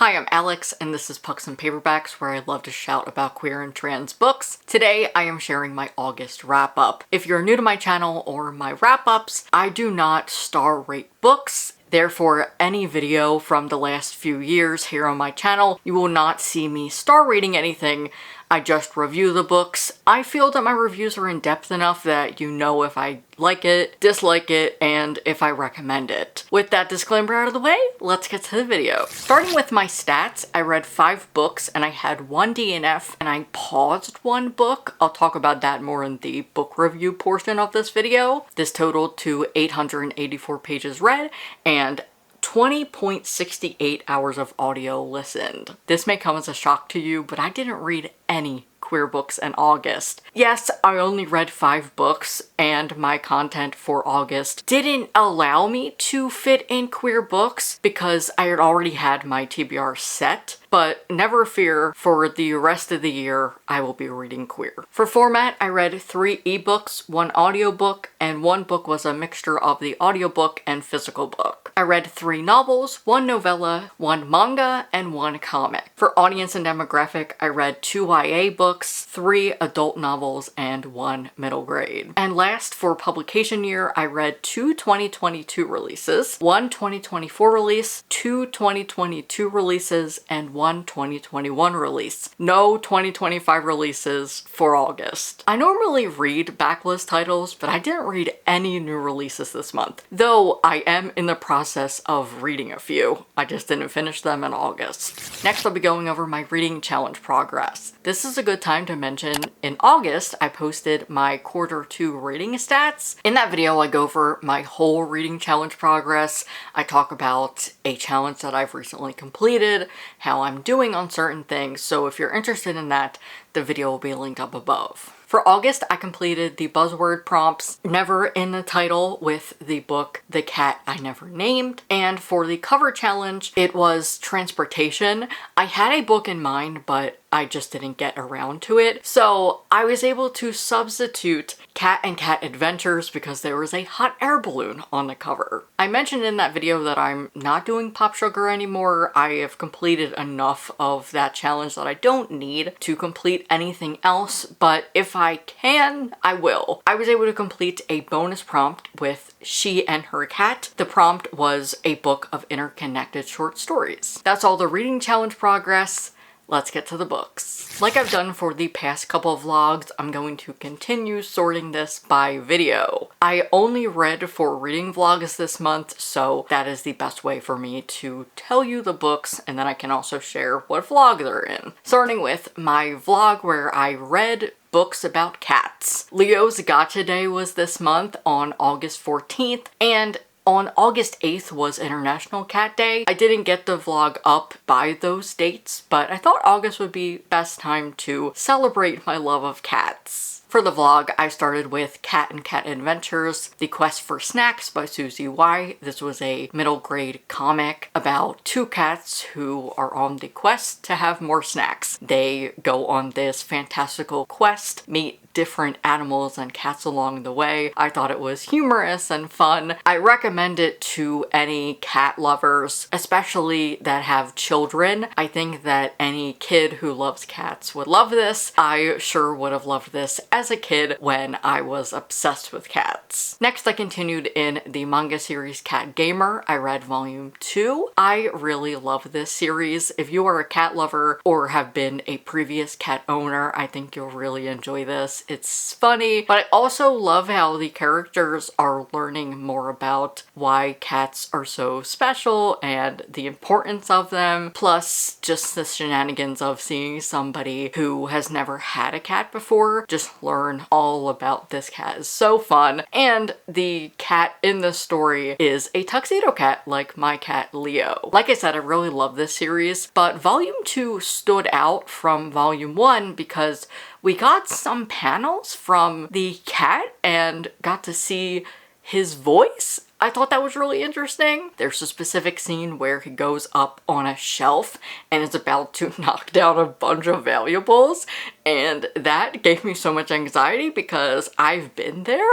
Hi, I'm Alex, and this is Pucksandpaperbacks, where I love to shout about queer and trans books. Today, I am sharing my August wrap-up. If you're new to my channel or my wrap-ups, I do not star rate books. Therefore, any video from the last few years here on my channel, you will not see me star rating anything. I just review the books. I feel that my reviews are in depth enough that you know if I like it, dislike it, and if I recommend it. With that disclaimer out of the way, let's get to the video. Starting with my stats, I read 5 books and I had 1 DNF and I paused 1 book. I'll talk about that more in the book review portion of this video. This totaled to 884 pages read and 20.68 hours of audio listened. This may come as a shock to you, but I didn't read any queer books in August. Yes, I only read 5 books, and my content for August didn't allow me to fit in queer books because I had already had my TBR set. But never fear, for the rest of the year, I will be reading queer. For format, I read 3 ebooks, 1 audiobook, and 1 book was a mixture of the audiobook and physical book. I read 3 novels, 1 novella, 1 manga, and 1 comic. For audience and demographic, I read 2 YA books, 3 adult novels, and 1 middle grade. And last, for publication year, I read 2 2022 releases, 1 2024 release, 2 2022 releases, and 1 2021 release. No 2025 releases for August. I normally read backlist titles, but I didn't read any new releases this month, though I am in the process of reading a few. I just didn't finish them in August. Next, I'll be going over my reading challenge progress. This is a good time to mention in August, I posted my quarter 2 reading stats. In that video, I go over my whole reading challenge progress. I talk about a challenge that I've recently completed, how I'm doing on certain things, so if you're interested in that, the video will be linked up above. For August, I completed the buzzword prompts, never in the title, with the book The Cat I Never Named. And for the cover challenge, it was transportation. I had a book in mind, but I just didn't get around to it. So I was able to substitute Cat&Cat Adventures because there was a hot air balloon on the cover. I mentioned in that video that I'm not doing Pop Sugar anymore. I have completed enough of that challenge that I don't need to complete anything else, but if I can, I will. I was able to complete a bonus prompt with She and Her Cat. The prompt was a book of interconnected short stories. That's all the reading challenge progress. Let's get to the books. Like I've done for the past couple of vlogs, I'm going to continue sorting this by video. I only read 4 reading vlogs this month, so that is the best way for me to tell you the books, and then I can also share what vlog they're in. Starting with my vlog where I read books about cats. Leo's Gotcha Day was this month on August 14th, and on August 8th was International Cat Day. I didn't get the vlog up by those dates, but I thought August would be best time to celebrate my love of cats. For the vlog, I started with Cat&Cat Adventures, The Quest for Snacks by Susie Y. This was a middle grade comic about 2 cats who are on the quest to have more snacks. They go on this fantastical quest, meet different animals and cats along the way. I thought it was humorous and fun. I recommend it to any cat lovers, especially that have children. I think that any kid who loves cats would love this. I sure would have loved this as a kid when I was obsessed with cats. Next, I continued in the manga series Cat Gamer. I read volume 2. I really love this series. If you are a cat lover or have been a previous cat owner, I think you'll really enjoy this. It's funny, but I also love how the characters are learning more about why cats are so special and the importance of them, plus just the shenanigans of seeing somebody who has never had a cat before just learn all about this cat is so fun. And the cat in the story is a tuxedo cat like my cat Leo. Like I said, I really love this series, but volume 2 stood out from volume 1 because we got some panels from the cat and got to see his voice. I thought that was really interesting. There's a specific scene where he goes up on a shelf and is about to knock down a bunch of valuables, and that gave me so much anxiety because I've been there.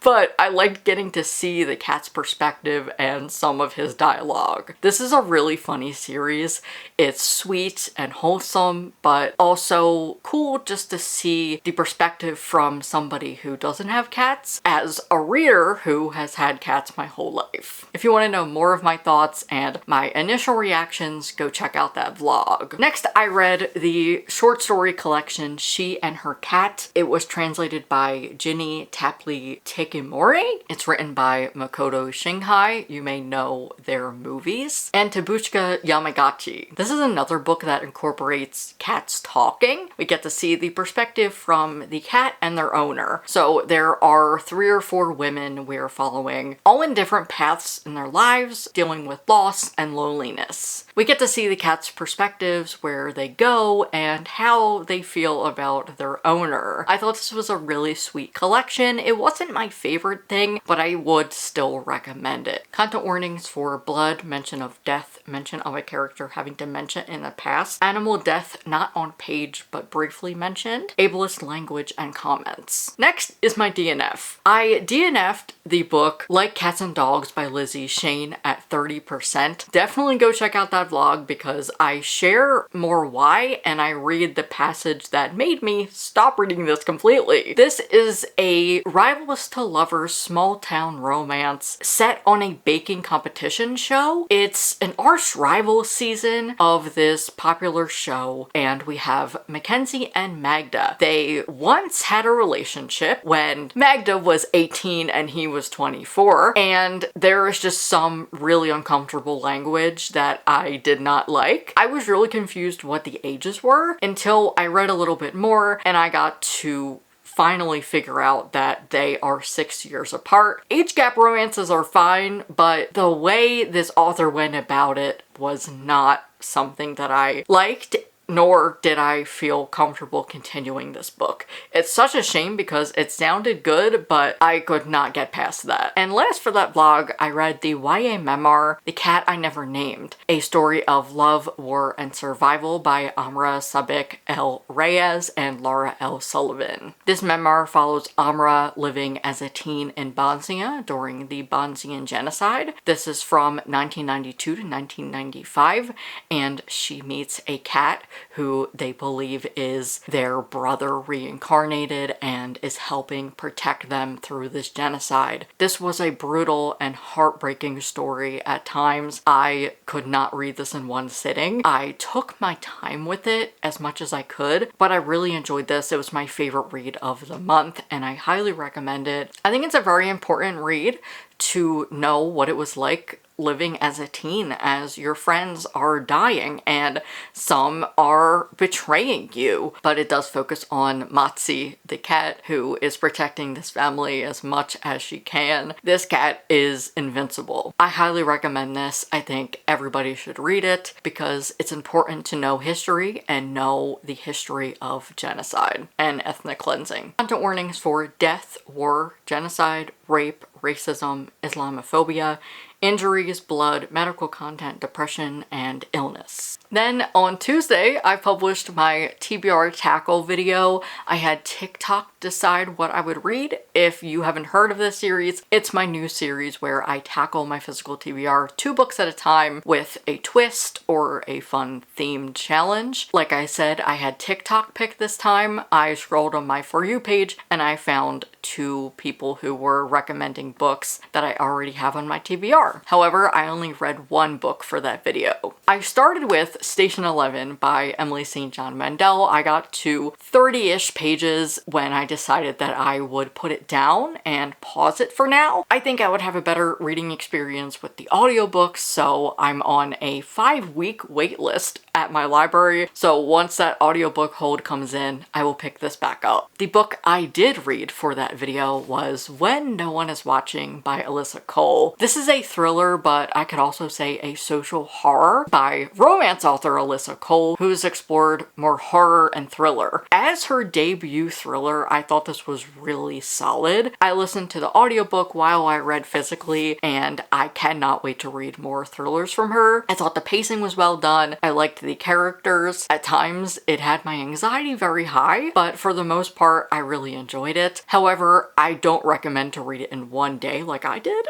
But I liked getting to see the cat's perspective and some of his dialogue. This is a really funny series. It's sweet and wholesome, but also cool just to see the perspective from somebody who doesn't have cats as a reader who has had cats my whole life. If you want to know more of my thoughts and my initial reactions, go check out that vlog. Next, I read the short story collection She and Her Cat. It was translated by Ginny Tapley Tekimori. It's written by Makoto Shinhai. You may know their movies. And Tabuchika Yamagachi. This is another book that incorporates cats talking. We get to see the perspective from the cat and their owner. So there are 3 or 4 women we're following, all in different paths in their lives, dealing with loss and loneliness. We get to see the cat's perspectives, where they go, and how they feel about their owner. I thought this was a really sweet collection. It wasn't my favorite thing, but I would still recommend it. Content warnings for blood, mention of death, mention of a character having dementia in the past, animal death not on page but briefly mentioned, ableist language, and comments. Next is my DNF. I DNF'd the book Like Cats and Dogs by Lizzie Shane at 30%. Definitely go check out that vlog because I share more why, and I read the passage that made me stop reading this completely. This is a rivals to lovers small town romance set on a baking competition show. It's an arch rival season of this popular show, and we have Mackenzie and Magda. They once had a relationship when Magda was 18 and he was 24, and there is just some really uncomfortable language that I did not like. I was really confused what the ages were until I read a little bit more and I got to finally figure out that they are 6 years apart. Age gap romances are fine, but the way this author went about it was not something that I liked, nor did I feel comfortable continuing this book. It's such a shame because it sounded good, but I could not get past that. And last for that vlog, I read the YA memoir, The Cat I Never Named, a story of love, war, and survival by Amra, Sabic-El-Rayess, and Laura L. Sullivan. This memoir follows Amra living as a teen in Bosnia during the Bosnian genocide. This is from 1992 to 1995, and she meets a cat who they believe is their brother reincarnated and is helping protect them through this genocide. This was a brutal and heartbreaking story at times. I could not read this in one sitting. I took my time with it as much as I could, but I really enjoyed this. It was my favorite read of the month, and I highly recommend it. I think it's a very important read to know what it was like living as a teen as your friends are dying and some are betraying you. But it does focus on Matsi, the cat, who is protecting this family as much as she can. This cat is invincible. I highly recommend this. I think everybody should read it because it's important to know history and know the history of genocide and ethnic cleansing. Content warnings for death, war, genocide, rape, racism, Islamophobia, injuries, blood, medical content, depression, and illness. Then on Tuesday, I published my TBR Tackle video. I had TikTok decide what I would read. If you haven't heard of this series, it's my new series where I tackle my physical TBR 2 books at a time with a twist or a fun themed challenge. Like I said, I had TikTok pick this time. I scrolled on my For You page and I found 2 people who were recommending books that I already have on my TBR. However, I only read 1 book for that video. I started with Station 11 by Emily St. John Mandel. I got to 30-ish pages when I decided that I would put it down and pause it for now. I think I would have a better reading experience with the audiobooks, so I'm on a 5-week wait list at my library. So once that audiobook hold comes in, I will pick this back up. The book I did read for that video was When No One Is Watching by Alyssa Cole. This is a thriller, but I could also say a social horror by romance author Alyssa Cole, who's explored more horror and thriller. As her debut thriller, I thought this was really solid. I listened to the audiobook while I read physically, and I cannot wait to read more thrillers from her. I thought the pacing was well done. I liked the characters. At times, it had my anxiety very high, but for the most part, I really enjoyed it. However, I don't recommend to read it in one day like I did.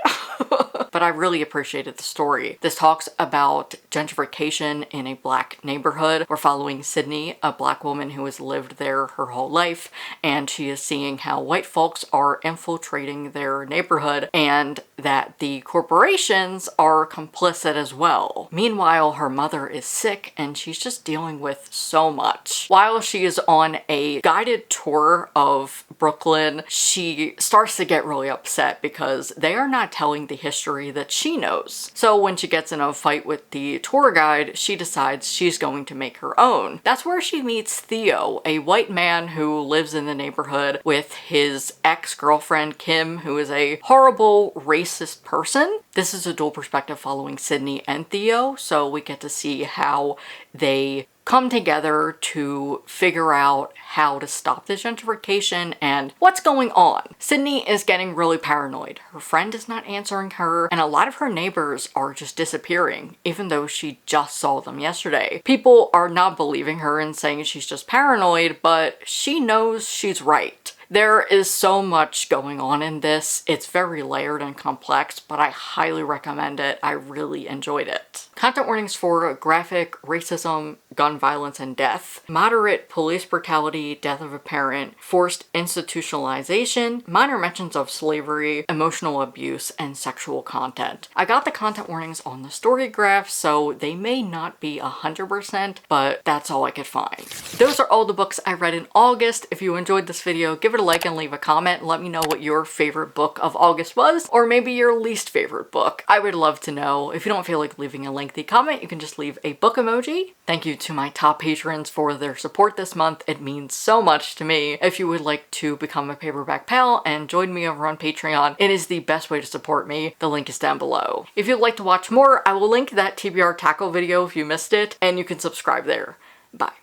But I really appreciated the story. This talks about gentrification in a black neighborhood. We're following Sydney, a black woman who has lived there her whole life, and she is seeing how white folks are infiltrating their neighborhood and that the corporations are complicit as well. Meanwhile, her mother is sick and she's just dealing with so much. While she is on a guided tour of Brooklyn, she starts to get really upset because they are not telling the history that she knows. So when she gets in a fight with the tour guide, she decides she's going to make her own. That's where she meets Theo, a white man who lives in the neighborhood with his ex-girlfriend Kim, who is a horrible racist person. This is a dual perspective following Sydney and Theo, so we get to see how they come together to figure out how to stop the gentrification and what's going on. Sydney is getting really paranoid. Her friend is not answering her, and a lot of her neighbors are just disappearing, even though she just saw them yesterday. People are not believing her and saying she's just paranoid, but she knows she's right. There is so much going on in this. It's very layered and complex, but I highly recommend it. I really enjoyed it. Content warnings for graphic racism, gun violence, and death, moderate police brutality, death of a parent, forced institutionalization, minor mentions of slavery, emotional abuse, and sexual content. I got the content warnings on the story graph, so they may not be 100%, but that's all I could find. Those are all the books I read in August. If you enjoyed this video, give it a like and leave a comment. Let me know what your favorite book of August was, or maybe your least favorite book. I would love to know. If you don't feel like leaving a lengthy comment, you can just leave a book emoji. Thank you to my top patrons for their support this month. It means so much to me. If you would like to become a paperback pal and join me over on Patreon, it is the best way to support me. The link is down below. If you'd like to watch more, I will link that TBR Tackle video if you missed it, and you can subscribe there. Bye.